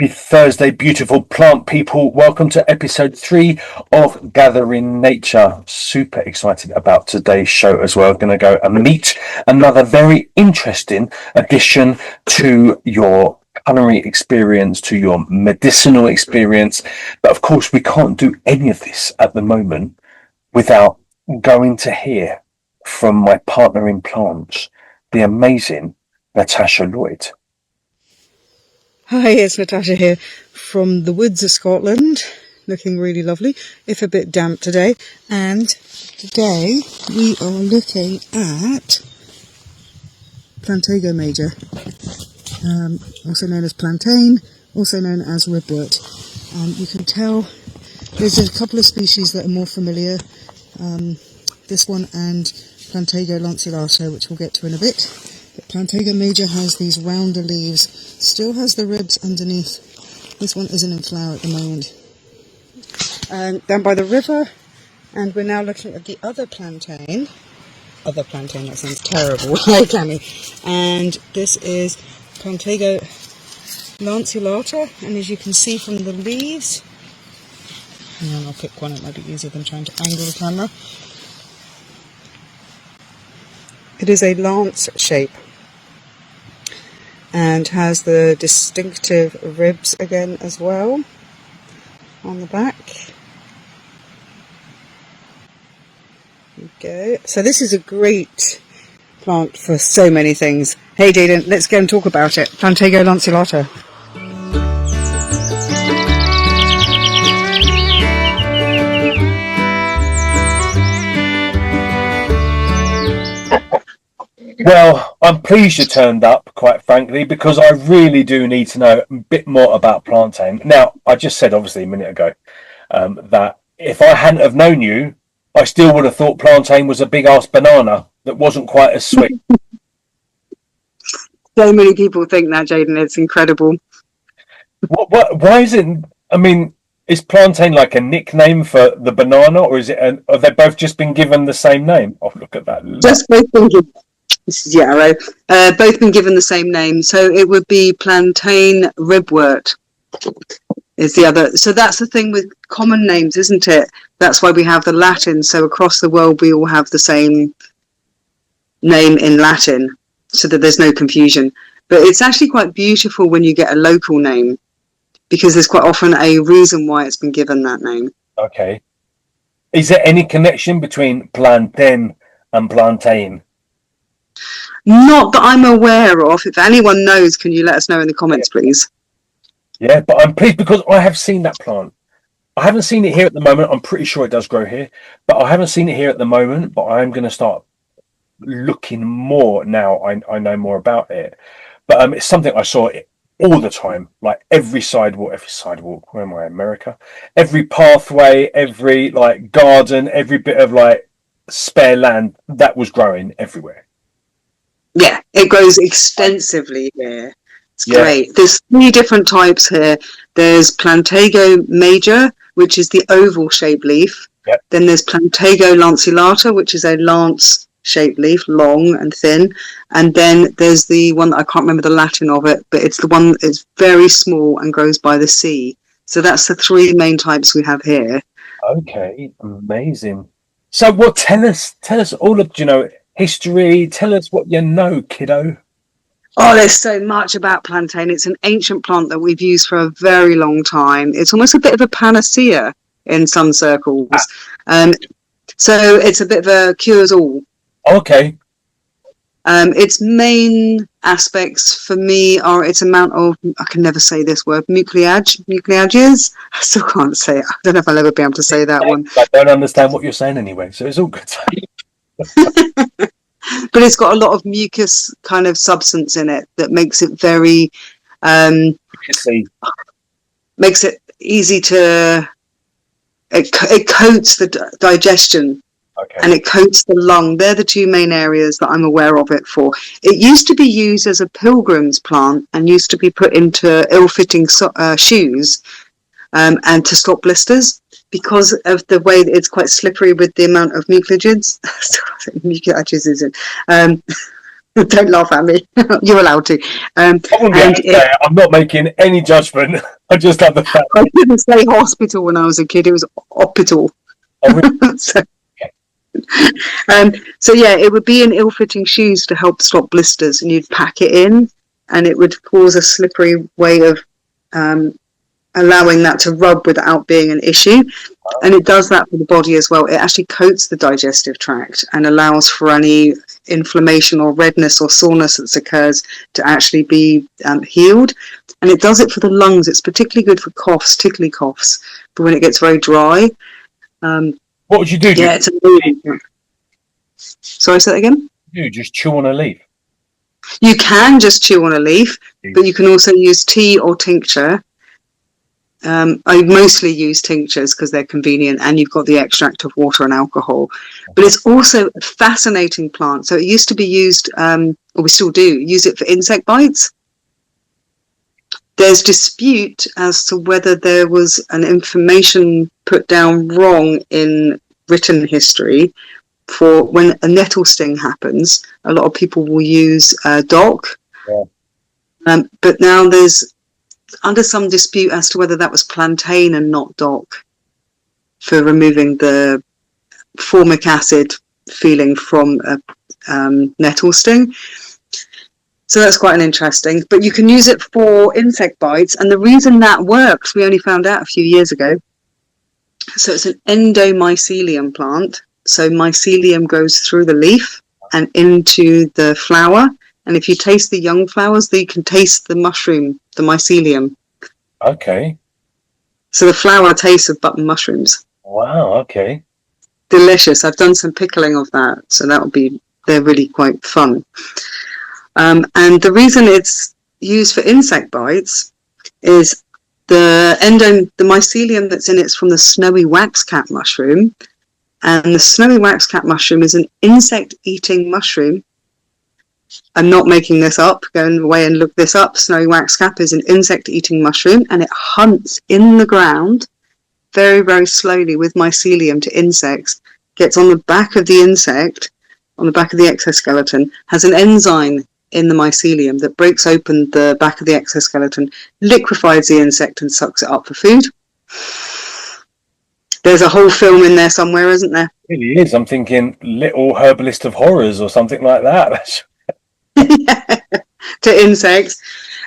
Happy Thursday, beautiful plant people. Welcome to episode 3 of Gathering Nature. Super excited about today's show as well. Going to go and meet another very interesting addition to your culinary experience, to your medicinal experience. But of course, we can't do any of this at the moment without going to hear from my partner in plants, the amazing Natasha Lloyd. Hi, it's Natasha here from the woods of Scotland, looking really lovely, if a bit damp today. And today we are looking at Plantago major, also known as plantain, also known as ribwort. You can tell there's a couple of species that are more familiar, this one and Plantago lanceolata, which we'll get to in a bit. But Plantago major has these rounder leaves, still has the ribs underneath. This one isn't in flower at the moment. Down by the river, and we're now looking at the other plantain. That sounds terrible. Hi, Clammy. And this is Plantago lanceolata, and as you can see from the leaves, and I'll pick one, it might be easier than trying to angle the camera. It is a lance shape and has the distinctive ribs again as well on the back. There we go. So this is a great plant for so many things. Hey Jaden, let's go and talk about it. Plantago lanceolata. Well, I'm pleased you turned up, quite frankly, because I really do need to know a bit more about plantain. Now, I just said, obviously, a minute ago, that if I hadn't have known you, I still would have thought plantain was a big-ass banana that wasn't quite as sweet. So many people think that, Jaden. It's incredible. Why is it... I mean, is plantain like a nickname for the banana, or is it... have they both just been given the same name? Oh, look at that. Just both been given... This is yarrow. Both been given the same name, so it would be plantain ribwort is the other. So that's the thing with common names, isn't it? That's why we have the Latin. So across the world, we all have the same name in Latin, so that there's no confusion. But it's actually quite beautiful when you get a local name, because there's quite often a reason why it's been given that name. Okay. Is there any connection between plantain and plantain? Not that I'm aware of. If anyone knows, can you let us know in the comments, please? Yeah, but I'm pleased because I have seen that plant. I haven't seen it here at the moment. I'm pretty sure it does grow here, but I haven't seen it here at the moment. But I'm going to start looking more now. I know more about it. But it's something I saw all the time, like every sidewalk. Where am I? America. Every pathway, every like garden, every bit of like spare land that was growing everywhere. Yeah, it grows extensively here. It's great. There's 3 different types here. There's Plantago major, which is the oval-shaped leaf. Yep. Then there's Plantago lanceolata, which is a lance-shaped leaf, long and thin. And then there's the one that I can't remember the Latin of it, but it's the one that's very small and grows by the sea. So that's the 3 main types we have here. Okay, amazing. So, tell us all of history. Tell us what you know, kiddo. Oh, there's so much about plantain. It's an ancient plant that we've used for a very long time. It's almost a bit of a panacea in some circles. So it's a bit of a cures-all. Okay. Its main aspects for me are its amount of, I can never say this word, mucilage. I still can't say it. I don't know if I'll ever be able to say that one. I don't understand what you're saying anyway, so it's all good. But it's got a lot of mucus kind of substance in it that makes it very makes it easy to it coats the digestion. Okay. And it coats the lung. They're the 2 main areas that I'm aware of it for. It used to be used as a pilgrim's plant and used to be put into ill-fitting shoes and to stop blisters. Because of the way that it's quite slippery with the amount of mucilages. Mucilages, is it? Don't laugh at me. You're allowed to. I wouldn't be able to say it. I'm not making any judgment. I just have the fact. I didn't say hospital when I was a kid. It was hospital. I really, so, so yeah, it would be in ill-fitting shoes to help stop blisters, and you'd pack it in, and it would cause a slippery way of allowing that to rub without being an issue. And it does that for the body as well. It actually coats the digestive tract and allows for any inflammation or redness or soreness that occurs to actually be healed. And it does it for the lungs. It's particularly good for coughs, tickly coughs, but when it gets very dry. what would you do? Yeah, it's amazing. Sorry, say that again? You just chew on a leaf. You can just chew on a leaf, but you can also use tea or tincture. I mostly use tinctures because they're convenient, and you've got the extract of water and alcohol. But it's also a fascinating plant. So it used to be used, or we still do, use it for insect bites. There's dispute as to whether there was an information put down wrong in written history for when a nettle sting happens. A lot of people will use dock. Yeah. But now there's under some dispute as to whether that was plantain and not dock for removing the formic acid feeling from a nettle sting. So that's quite an interesting, but you can use it for insect bites. And the reason that works, we only found out a few years ago. So it's an endomycelium plant. So mycelium goes through the leaf and into the flower. And if you taste the young flowers, you can taste the mushroom, the mycelium. Okay. So the flower tastes of button mushrooms. Wow, okay. Delicious. I've done some pickling of that. So they're really quite fun. And the reason it's used for insect bites is the mycelium that's in it's from the snowy waxcap mushroom. And the snowy waxcap mushroom is an insect-eating mushroom. I'm not making this up. Go away and look this up. Snowy waxcap is an insect-eating mushroom, and it hunts in the ground very, very slowly with mycelium to insects, gets on the back of the insect, on the back of the exoskeleton, has an enzyme in the mycelium that breaks open the back of the exoskeleton, liquefies the insect and sucks it up for food. There's a whole film in there somewhere, isn't there? It really is. I'm thinking Little Herbalist of Horrors or something like that. Yeah, to insects.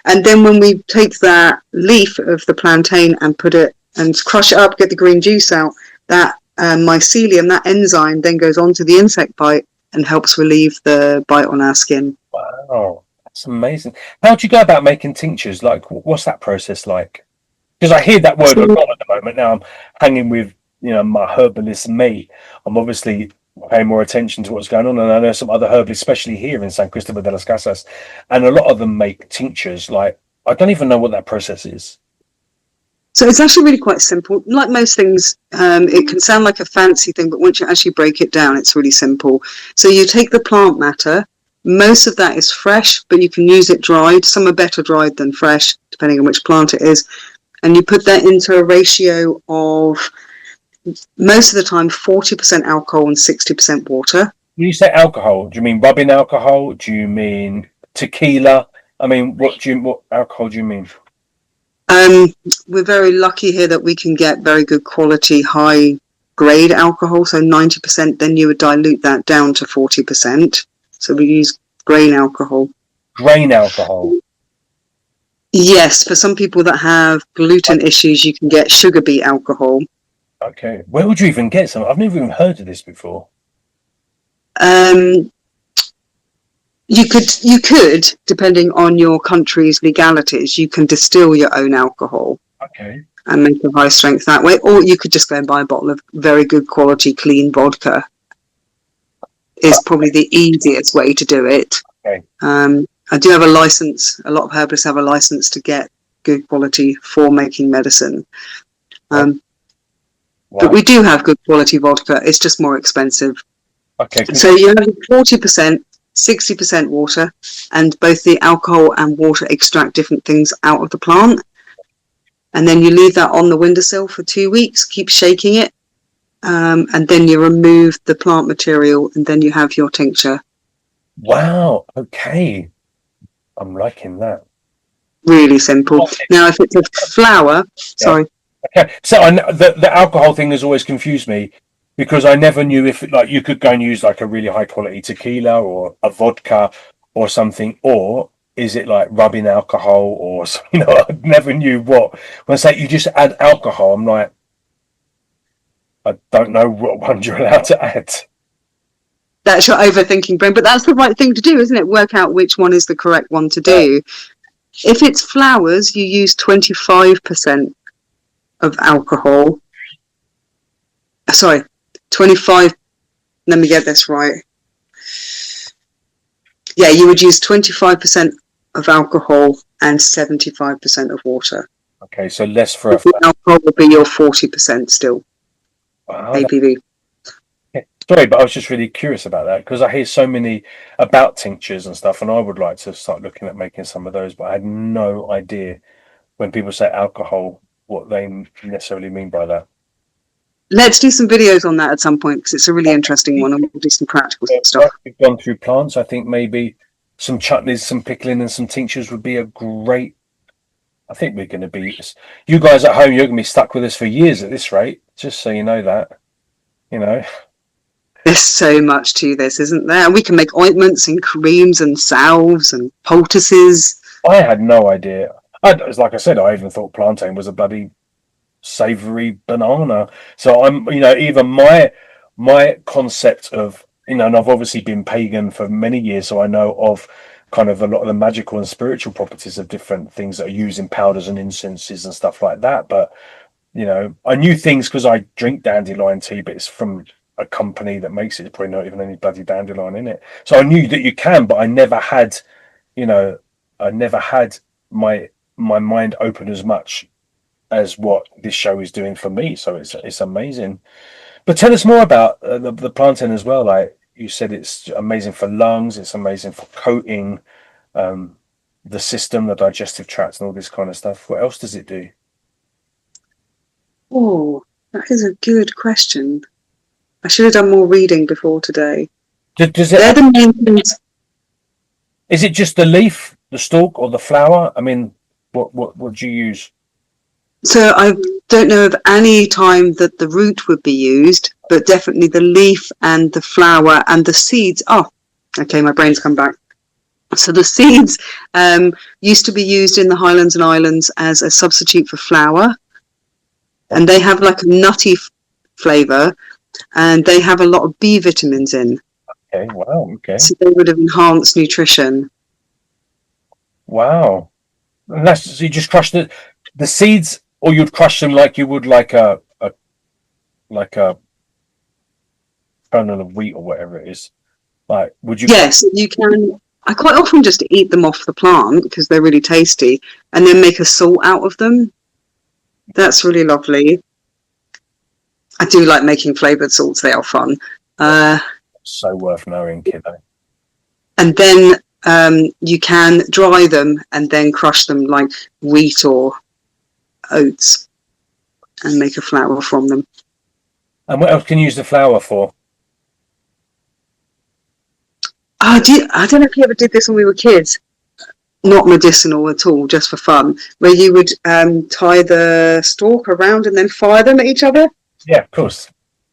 And then when we take that leaf of the plantain and put it and crush it up, get the green juice out, that mycelium, that enzyme then goes on to the insect bite and helps relieve the bite on our skin. Wow, that's amazing. How do you go about making tinctures? Like, what's that process like? Because I hear that word a lot at the moment. Now I'm hanging with, my herbalist mate. I'm obviously paying more attention to what's going on, and I know some other herbalists, especially here in San Cristobal de las Casas, and a lot of them make tinctures. Like, I don't even know what that process is. So it's actually really quite simple. Like most things, it can sound like a fancy thing, but once you actually break it down, it's really simple. So you take the plant matter. Most of that is fresh, but you can use it dried. Some are better dried than fresh, depending on which plant it is. And you put that into a ratio of, most of the time, 40% alcohol and 60% water. When you say alcohol, do you mean rubbing alcohol? Do you mean tequila? I mean, what alcohol do you mean? We're very lucky here that we can get very good quality, high grade alcohol. So 90%, then you would dilute that down to 40%. So we use grain alcohol. Grain alcohol? Yes, for some people that have gluten issues, you can get sugar beet alcohol. Okay. Where would you even get some? I've never even heard of this before. You could, depending on your country's legalities, you can distill your own alcohol. Okay. And make a high strength that way. Or you could just go and buy a bottle of very good quality, clean vodka. Is probably the easiest way to do it. Okay. I do have a license. A lot of herbalists have a license to get good quality for making medicine. Wow. But we do have good quality vodka. It's just more expensive. Okay. So you have 40%, 60% water, and both the alcohol and water extract different things out of the plant. And then you leave that on the windowsill for 2 weeks, keep shaking it. And then you remove the plant material, and then you have your tincture. Wow. Okay. I'm liking that. Really simple. Now, if it's a flower, Yeah. sorry. Okay. So the alcohol thing has always confused me because I never knew if like you could go and use like a really high quality tequila or a vodka or something, or is it like rubbing alcohol or I never knew what. When I say you just add alcohol, I'm like, I don't know what one you're allowed to add. That's your overthinking brain, but that's the right thing to do, isn't it? Work out which one is the correct one to Yeah. do. If it's flowers, you use 25% of alcohol. Sorry, 25. Let me get this right. Yeah, you would use 25% of alcohol and 75% of water. Okay, so less for a The alcohol would be your 40% still, wow. ABV. Sorry, but I was just really curious about that because I hear so many about tinctures and stuff, and I would like to start looking at making some of those, but I had no idea when people say alcohol what they necessarily mean by that. Let's do some videos on that at some point because it's a really interesting one and we'll do some practical stuff. We've gone through plants. I think maybe some chutneys, some pickling, and some tinctures would be a great. I think we're going to be. You guys at home, you're going to be stuck with us for years at this rate. Just so you know that. You know, There's so much to this, isn't there? And we can make ointments and creams and salves and poultices. I had no idea. Like I said, I even thought plantain was a bloody savory banana. So I'm, even my concept of, and I've obviously been pagan for many years, so I know of kind of a lot of the magical and spiritual properties of different things that are used in powders and incenses and stuff like that. But I knew things because I drink dandelion tea, but it's from a company that makes it. There's probably not even any bloody dandelion in it. So I knew that you can, but you know, I never had my mind open as much as what this show is doing for me. So it's amazing. But tell us more about the plantain as well. Like you said, it's amazing for lungs. It's amazing for coating um, the system, the digestive tract, and all this kind of stuff. What else does it do? Oh, that is a good question. I should have done more reading before today. Does They're it? the main things. Is it just the leaf, the stalk, or the flower? I mean, what do you use? So I don't know of any time that the root would be used, but definitely the leaf and the flower and the seeds. Oh, okay, my brain's come back. So the seeds used to be used in the Highlands and Islands as a substitute for flour, and they have like a nutty flavour, and they have a lot of B vitamins in. Okay, wow, okay, So they would have enhanced nutrition. wow. And that's so you just crush the seeds, or you'd crush them like you would like a kernel of wheat or whatever it is. Like, would you crush? Yes, you can. I quite often just eat them off the plant because they're really tasty, and then make a salt out of them. That's really lovely. I do like making flavoured salts; they are fun. Yeah, Uh, so worth knowing, kiddo. and then you can dry them and then crush them like wheat or oats and make a flour from them. And what else can you use the flour for? Oh, I don't know if you ever did this when we were kids. Not medicinal at all, just for fun, where you would tie the stalk around and then fire them at each other. Yeah, of course.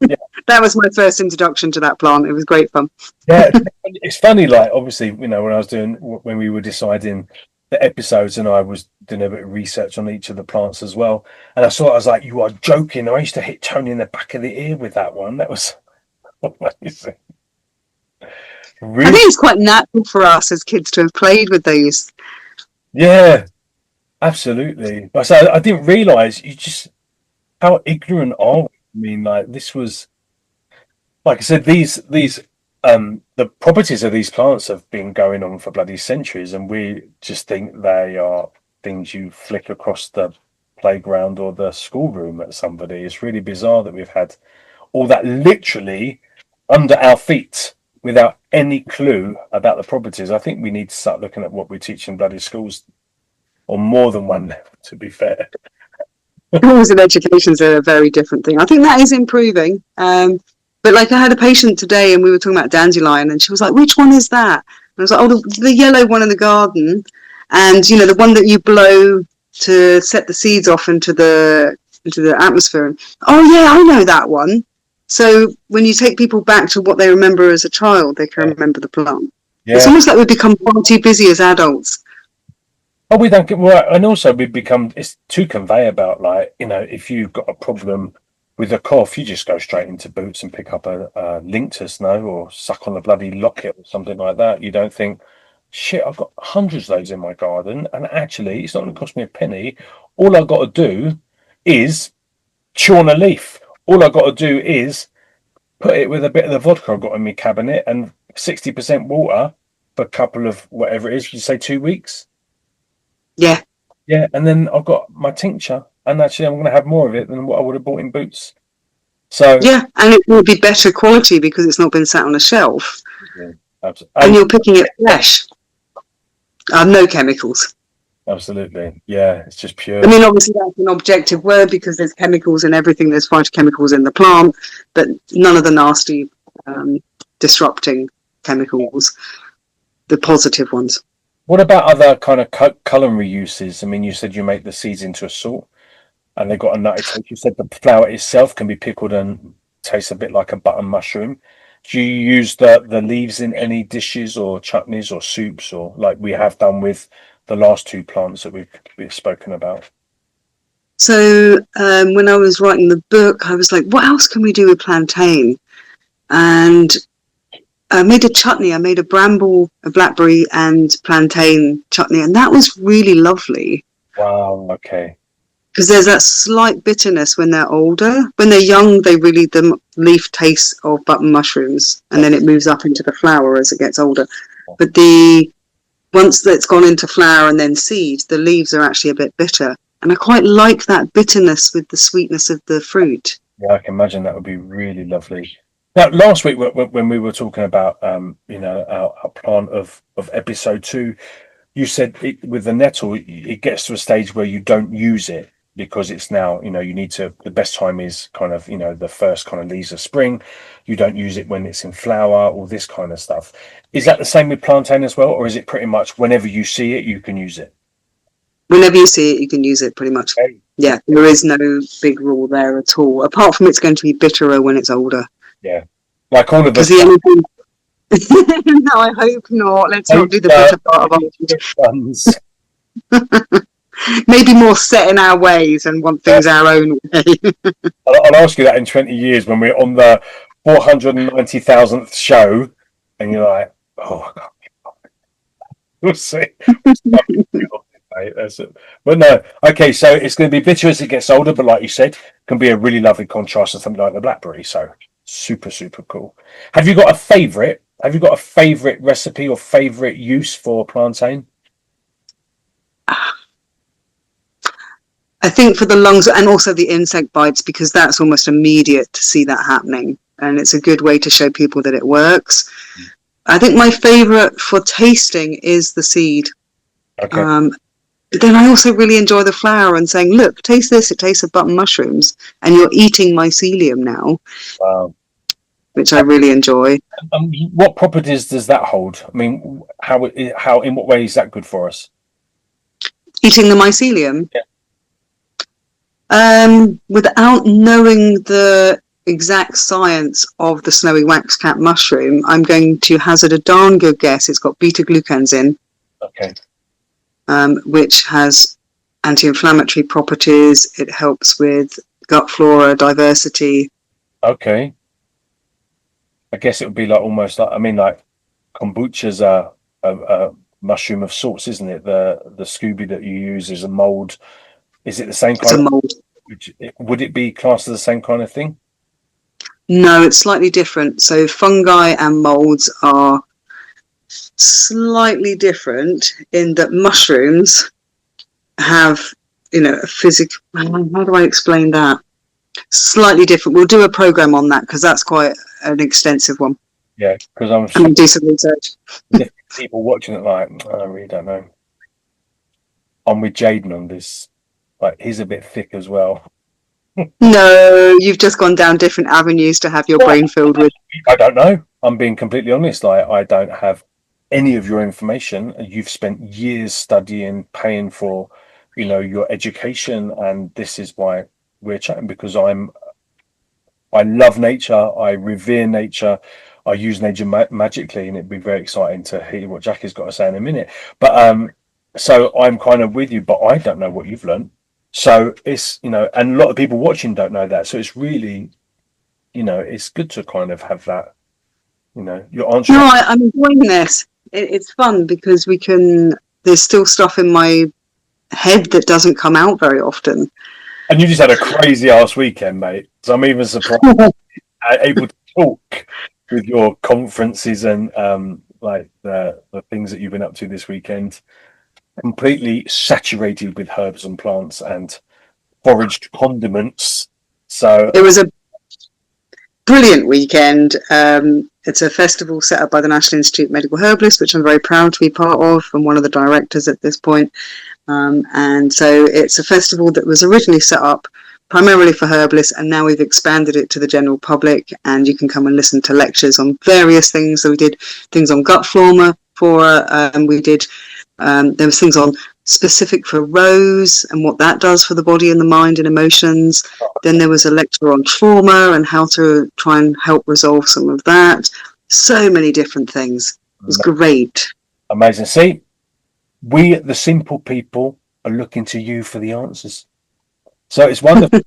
Yeah, That was my first introduction to that plant. It was great fun. yeah. It's funny, like obviously, when I was when we were deciding the episodes, and I was doing a bit of research on each of the plants as well, and I was like, "You are joking!" I used to hit Tony in the back of the ear with that one. That was amazing. I Really, think it's quite natural for us as kids to have played with those. yeah, absolutely. But so I didn't realize you just how ignorant are we? I mean, like this was like I said, these the properties of these plants have been going on for bloody centuries, and we just think they are things you flick across the playground or the schoolroom at somebody. It's really bizarre that we've had all that literally under our feet without any clue about the properties. I think we need to start looking at what we teach in bloody schools on more than one level, to be fair. Schools and education's a very different thing. I think that is improving. But like I had a patient today and we were talking about dandelion and she was like, which one is that? And I was like, oh, the yellow one in the garden. And, you know, the one that you blow to set the seeds off into the atmosphere. Oh, yeah, I know that one. So when you take people back to what they remember as a child, they can remember the plant. It's Yeah. almost like we've become far too busy as adults. Oh, we don't get right, and also we become it's too conveyor belt. Like, you know, if you've got a problem with a cough, you just go straight into Boots and pick up a Linctus, no, or suck on a bloody locket or something like that. You don't think, shit, I've got hundreds of those in my garden, and actually, it's not going to cost me a penny. All I've got to do is chew on a leaf. All I've got to do is put it with a bit of the vodka I've got in my cabinet and 60% water for a couple of whatever it is. You say 2 weeks. Yeah. Yeah, and then I've got my tincture, and actually I'm going to have more of it than what I would have bought in Boots. So Yeah, and it will be better quality because it's not been sat on a shelf. yeah, And you're picking it fresh. No chemicals. absolutely, yeah, it's just pure. I mean, obviously that's an objective word because there's chemicals in everything. There's phytochemicals in the plant, but none of the nasty, disrupting chemicals, the positive ones. What about other kind of culinary uses? I mean, you said you make the seeds into a salt, and they've got a nutty taste. You said the flower itself can be pickled and tastes a bit like a button mushroom. Do you use the leaves in any dishes or chutneys or soups, or like we have done with the last two plants that we've spoken about? So when I was writing the book, I was like, what else can we do with plantain? And I made a chutney. I made a blackberry and plantain chutney, and that was really lovely. Wow. Okay. Because there's that slight bitterness when they're older. When they're young, the leaf tastes of button mushrooms, and then it moves up into the flower as it gets older. But once it's gone into flower and then seed, the leaves are actually a bit bitter. And I quite like that bitterness with the sweetness of the fruit. Yeah, I can imagine that would be really lovely. Now, last week when we were talking about our plant of episode 2, you said with the nettle, it gets to a stage where you don't use it because it's now, you need to. The best time is kind of the first kind of leaves of spring. You don't use it when it's in flower, all this kind of stuff. Is that the same with plantain as well, or is it pretty much whenever you see it, you can use it? Whenever you see it, you can use it pretty much. Okay. Yeah, there is no big rule there at all. Apart from it's going to be bitterer when it's older. Yeah, like all of us. No, I hope not. Let's not do the bitter part of our maybe more set in our ways and want things our own way. I'll ask you that in 20 years when we're on the 490,000th show, and you're like, oh, I can't. We'll see. That's it. But no, okay, so it's going to be bitter as it gets older, but like you said, can be a really lovely contrast to something like the blackberry. So super, super cool. Have you got a favorite? Have you got a favorite recipe or favorite use for plantain? I think for the lungs and also the insect bites, because that's almost immediate to see that happening. And it's a good way to show people that it works. I think my favorite for tasting is the seed. Okay. But then I also really enjoy the flower and saying, look, taste this. It tastes of button mushrooms and you're eating mycelium now. Wow. Which I really enjoy. What properties does that hold? I mean, how in what way is that good for us? Eating the mycelium? Yeah. Without knowing the exact science of the snowy waxcap mushroom, I'm going to hazard a darn good guess. It's got beta-glucans in. Okay. Which has anti-inflammatory properties. It helps with gut flora diversity. Okay. I guess it would be like almost like, I mean, like kombucha's a mushroom of sorts, isn't it? The Scooby that you use is a mold. Is it the same kind? It's a mold. Would it be classed as the same kind of thing? No, it's slightly different. So fungi and molds are slightly different in that mushrooms have, a physical. How do I explain that? Slightly different. We'll do a program on that because that's quite an extensive one. Yeah, because I'm going to do some research. People watching it like, I really don't know. I'm with Jaden on this. Like, he's a bit thick as well. No, you've just gone down different avenues to have your Well, brain filled with. I don't know. I'm being completely honest. I don't have any of your information. You've spent years studying, paying for, your education, and this is why we're chatting because I love nature. I revere nature. I use nature magically, and it'd be very exciting to hear what Jackie's got to say in a minute. But so I'm kind of with you, but I don't know what you've learned. So it's and a lot of people watching don't know that. So it's really, it's good to kind of have that. You're No, answering. I'm enjoying this. It's fun because we can. There's still stuff in my head that doesn't come out very often. And you just had a crazy ass weekend, mate. So I'm even surprised able to talk with your conferences and like the things that you've been up to this weekend. Completely saturated with herbs and plants and foraged condiments. So It was a brilliant weekend. It's a festival set up by the National Institute of Medical Herbalists, which I'm very proud to be part of. I'm one of the directors at this point. And so it's a festival that was originally set up primarily for herbalists, and now we've expanded it to the general public, and you can come and listen to lectures on various things. So we did things on gut flora, we did there was things on specific for rose and what that does for the body and the mind and emotions. Then there was a lecture on trauma and how to try and help resolve some of that. So many different things. It was great. amazing. See, we the simple people are looking to you for the answers. So it's wonderful.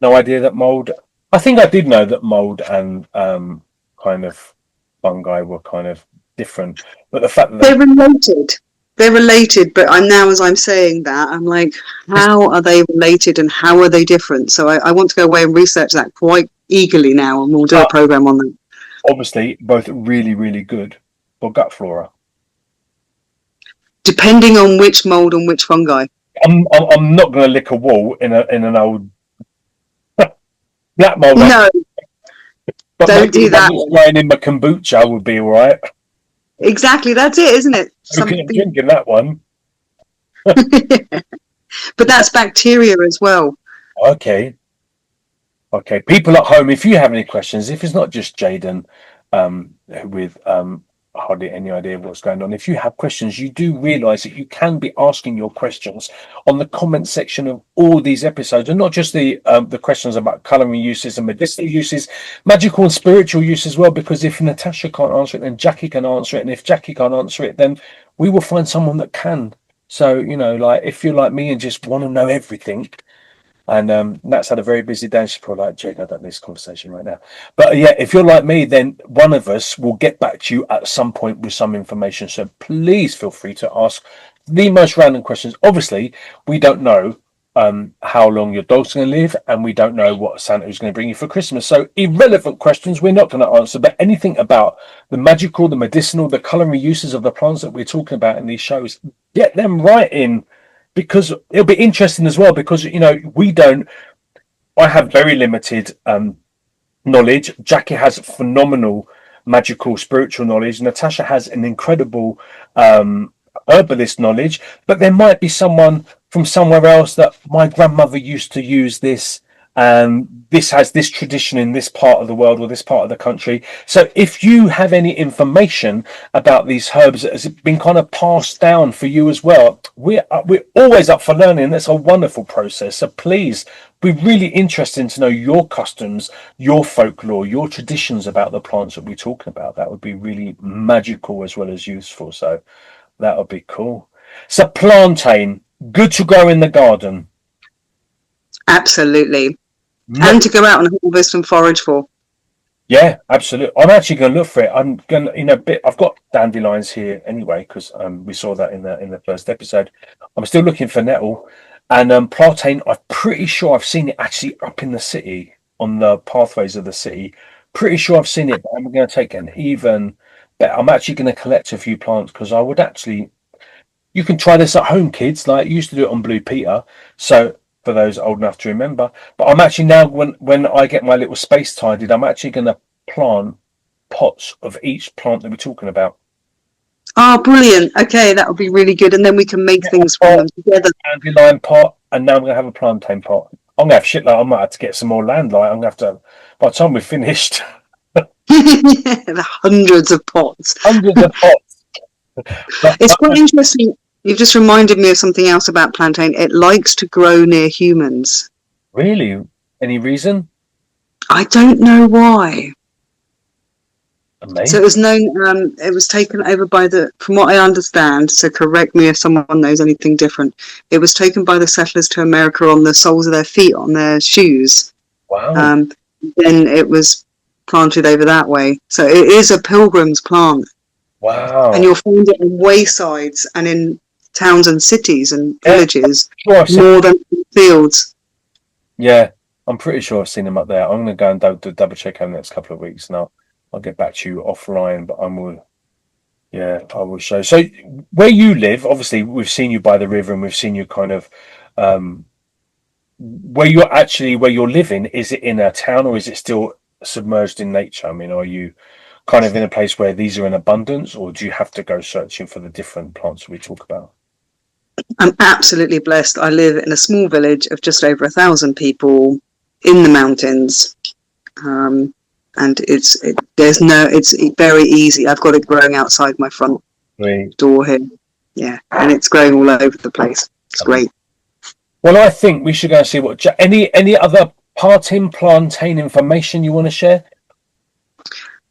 No idea that mold. I think I did know that mold and kind of fungi were kind of different, but the fact that They're related. They're related, but I'm now, as I'm saying that, I'm like, how are they related and how are they different? So I want to go away and research that quite eagerly now, and we'll do a program on that. obviously both really, really good for gut flora. Depending on which mold and which fungi. I'm not going to lick a wall in an old black mold, No, but don't maybe do the one that. that's lying in my kombucha would be all right. Exactly, that's it, isn't it? Looking at Something, drinking that one. but that's bacteria as well. Okay. Okay, people at home, if you have any questions, if it's not just Jaden with hardly any idea of what's going on, if you have questions, you do realize that you can be asking your questions on the comment section of all these episodes, and not just the questions about culinary uses and medicinal uses, magical and spiritual use as well. Because if Natasha can't answer it, then Jackie can answer it, and if Jackie can't answer it, then we will find someone that can. So like if you're like me and just want to know everything. And Nat's had a very busy day. She's probably like, Jake, I don't need this conversation right now. But yeah, if you're like me, then one of us will get back to you at some point with some information. So please feel free to ask the most random questions. Obviously, we don't know how long your dog's going to live, and we don't know what Santa is going to bring you for Christmas. So irrelevant questions we're not going to answer, but anything about the magical, the medicinal, the culinary uses of the plants that we're talking about in these shows, get them right in, because it'll be interesting as well, because we don't. I have very limited knowledge. Jackie has phenomenal magical spiritual knowledge. Natasha has an incredible herbalist knowledge, but there might be someone from somewhere else that my grandmother used to use this, and this has this tradition in this part of the world or this part of the country. So if you have any information about these herbs that has been kind of passed down for you as well, we're always up for learning. That's a wonderful process. So please, be really interesting to know your customs, your folklore, your traditions about the plants that we're talking about. That would be really magical as well as useful. So that would be cool. So plantain, good to grow in the garden. Absolutely. Not, And to go out and harvest and forage for. yeah, absolutely. I'm actually going to look for it. I'm going to, I've got dandelions here anyway because we saw that in the first episode. I'm still looking for nettle, and plantain. I'm pretty sure I've seen it actually up in the city on the pathways of the city. Pretty sure I've seen it, but I'm going to take an even. But I'm actually going to collect a few plants because I would actually. You can try this at home, kids. Like you used to do it on Blue Peter. So for those old enough to remember, but I'm actually now when I get my little space tidied, I'm actually going to plant pots of each plant that we're talking about. Oh, brilliant. Okay, that would be really good. And then we can make things from Pot, them together. dandelion pot, and now I'm going to have a plantain pot. I'm gonna have shit. Like I might have to get some more land. Like I'm gonna have to. By the time we're finished, The hundreds of pots. hundreds of pots. But, It's quite interesting. You've just reminded me of something else about plantain. It likes to grow near humans. really, any reason? I don't know why. Amazing. So it was known, it was taken over by from what I understand, so correct me if someone knows anything different, it was taken by the settlers to America on the soles of their feet, on their shoes. Wow. Then it was planted over that way. So it is a pilgrim's plant. Wow. And you'll find it on waysides and in towns and cities and villages, more than in fields. Yeah, I'm pretty sure I've seen them up there. I'm going to go and double check over the next couple of weeks, and I'll get back to you offline. But I will show. So where you live, obviously, we've seen you by the river, and we've seen you kind of where you're living. Is it in a town, or is it still submerged in nature? I mean, are you kind of in a place where these are in abundance, or do you have to go searching for the different plants we talk about? I'm absolutely blessed. I live in a small village of just over 1,000 people in the mountains, and it's very easy. I've got it growing outside my front door here, yeah, and it's growing all over the place. It's great. Well, I think we should go and see what any other parting plantain information you want to share.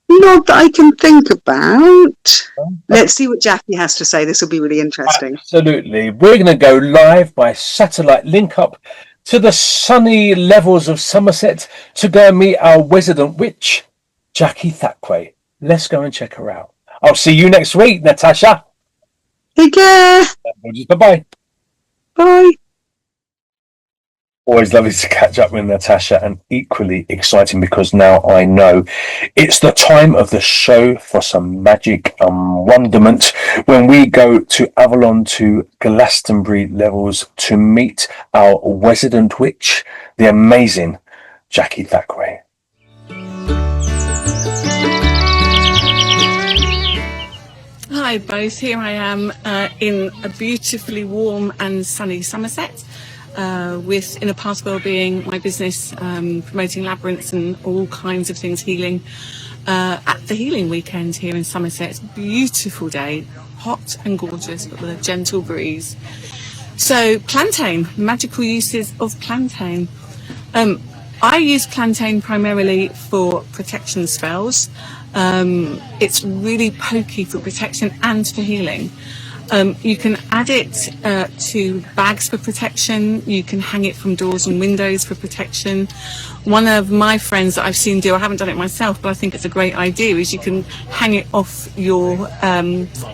Not that I can think about. Let's see what Jackie has to say. This will be really interesting. Absolutely. We're going to go live by satellite link up to the sunny levels of Somerset to go and meet our resident witch, Jackie Thackway. Let's go and check her out. I'll see you next week, Natasha. Take care. Bye-bye. Bye. Always lovely to catch up with Natasha, and equally exciting because now I know it's the time of the show for some magic and wonderment when we go to Avalon to Glastonbury levels to meet our resident witch, the amazing Jackie Thackway. Hi both, here I am in a beautifully warm and sunny Somerset. With Inner Path Wellbeing, my business, promoting labyrinths and all kinds of things healing at the healing weekend here in Somerset. It's a beautiful day, hot and gorgeous, but with a gentle breeze. So plantain, magical uses of plantain. I use plantain primarily for protection spells. It's really pokey for protection and for healing. You can add it to bags for protection. You can hang it from doors and windows for protection. One of my friends that I've seen do, I haven't done it myself, but I think it's a great idea, is you can hang it off your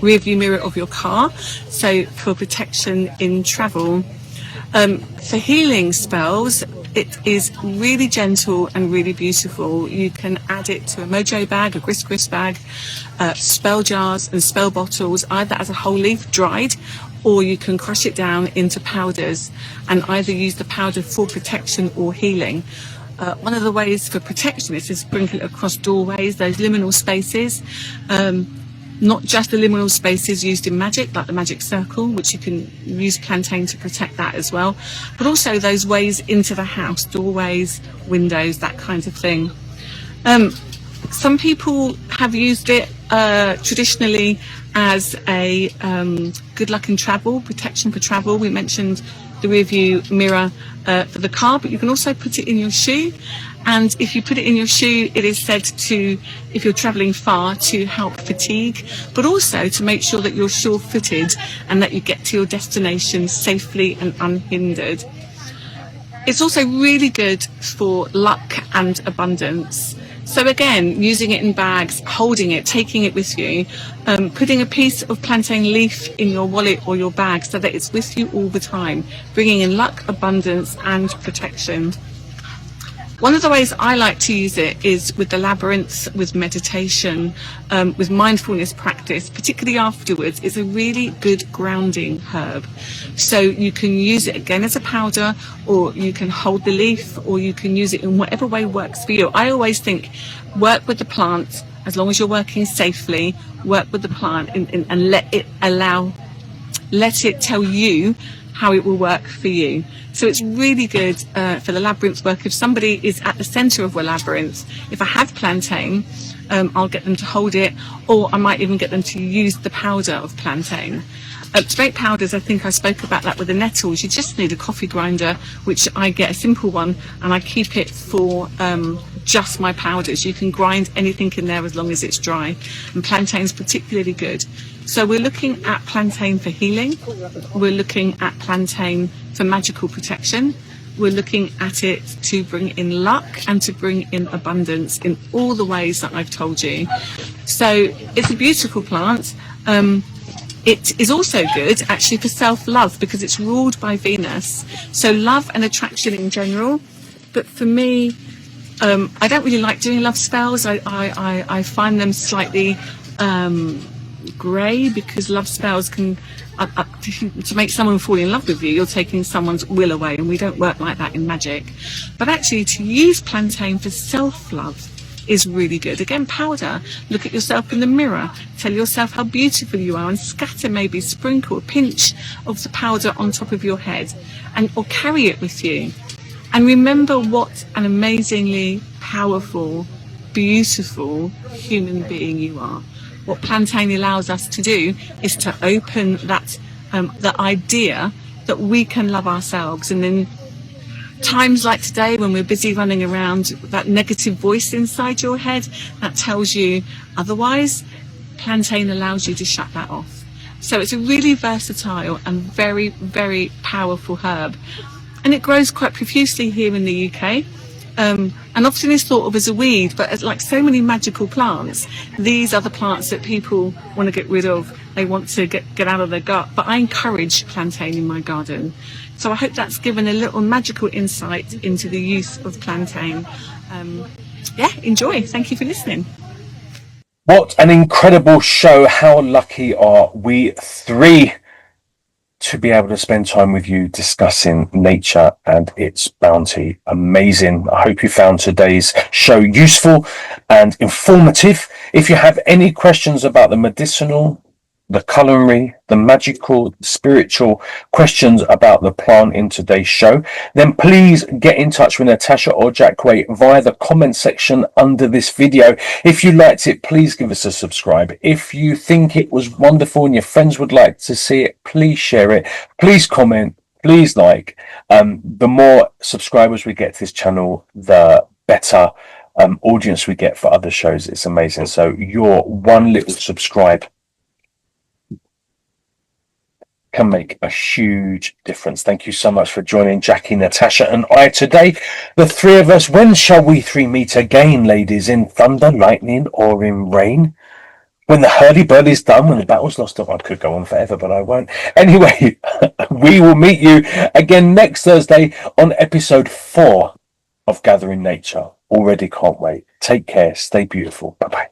rear view mirror of your car, so for protection in travel. For healing spells, it is really gentle and really beautiful. You can add it to a mojo bag, a grist bag, spell jars and spell bottles, either as a whole leaf dried, or you can crush it down into powders and either use the powder for protection or healing. One of the ways for protection is to sprinkle it across doorways, those liminal spaces. Not just the liminal spaces used in magic, like the magic circle, which you can use plantain to protect that as well, but also those ways into the house, doorways, windows, that kind of thing. Some people have used it traditionally as a good luck in travel, protection for travel. We mentioned the rear view mirror for the car, but you can also put it in your shoe. And if you put it in your shoe, it is said to, if you're travelling far, to help fatigue, but also to make sure that you're sure-footed and that you get to your destination safely and unhindered. It's also really good for luck and abundance. So again, using it in bags, holding it, taking it with you, putting a piece of plantain leaf in your wallet or your bag so that it's with you all the time, bringing in luck, abundance and protection. One of the ways I like to use it is with the labyrinths, with meditation, with mindfulness practice, particularly afterwards. It's a really good grounding herb. So you can use it again as a powder, or you can hold the leaf, or you can use it in whatever way works for you. I always think work with the plant, as long as you're working safely, work with the plant and let it tell you how it will work for you. So it's really good for the labyrinth work. If somebody is at the centre of a labyrinth, if I have plantain, I'll get them to hold it, or I might even get them to use the powder of plantain. To make powders, I think I spoke about that with the nettles. You just need a coffee grinder, which I get a simple one, and I keep it for just my powders. You can grind anything in there as long as it's dry, and plantain's particularly good. So we're looking at plantain for healing, we're looking at plantain for magical protection, we're looking at it to bring in luck and to bring in abundance in all the ways that I've told you. So it's a beautiful plant. It is also good actually for self-love because it's ruled by Venus. So love and attraction in general. But for me, I don't really like doing love spells. I find them slightly grey, because love spells can, to make someone fall in love with you, you're taking someone's will away, and we don't work like that in magic. But actually to use plantain for self-love is really good. Again, powder, look at yourself in the mirror, tell yourself how beautiful you are, and scatter, maybe sprinkle a pinch of the powder on top of your head, and or carry it with you. And remember what an amazingly powerful, beautiful human being you are. What plantain allows us to do is to open that the idea that we can love ourselves. And in times like today, when we're busy running around, that negative voice inside your head that tells you otherwise, plantain allows you to shut that off. So it's a really versatile and very, very powerful herb. And it grows quite profusely here in the UK. And often is thought of as a weed, but as like so many magical plants, these are the plants that people want to get rid of. They want to get out of their gut. But I encourage plantain in my garden. So I hope that's given a little magical insight into the use of plantain. Yeah, enjoy. Thank you for listening. What an incredible show. How lucky are we three to be able to spend time with you discussing nature and its bounty. Amazing. I hope you found today's show useful and informative. If you have any questions about the medicinal, the culinary, the magical, spiritual questions about the plant in today's show, then please get in touch with Natasha or Jackway via the comment section under this video. If you liked it, please give us a subscribe. If you think it was wonderful and your friends would like to see it, please share it. Please comment. Please like. The more subscribers we get to this channel, the better audience we get for other shows. It's amazing. So your one little subscribe can make a huge difference. Thank you so much for joining Jackie, Natasha and I today. The three of us, when shall we three meet again, ladies? In thunder, lightning, or in rain? When the hurly-burly is done, when the battle's lost, I could go on forever, but I won't. Anyway, we will meet you again next Thursday on episode 4 of Gathering Nature. Already can't wait. Take care. Stay beautiful. Bye-bye.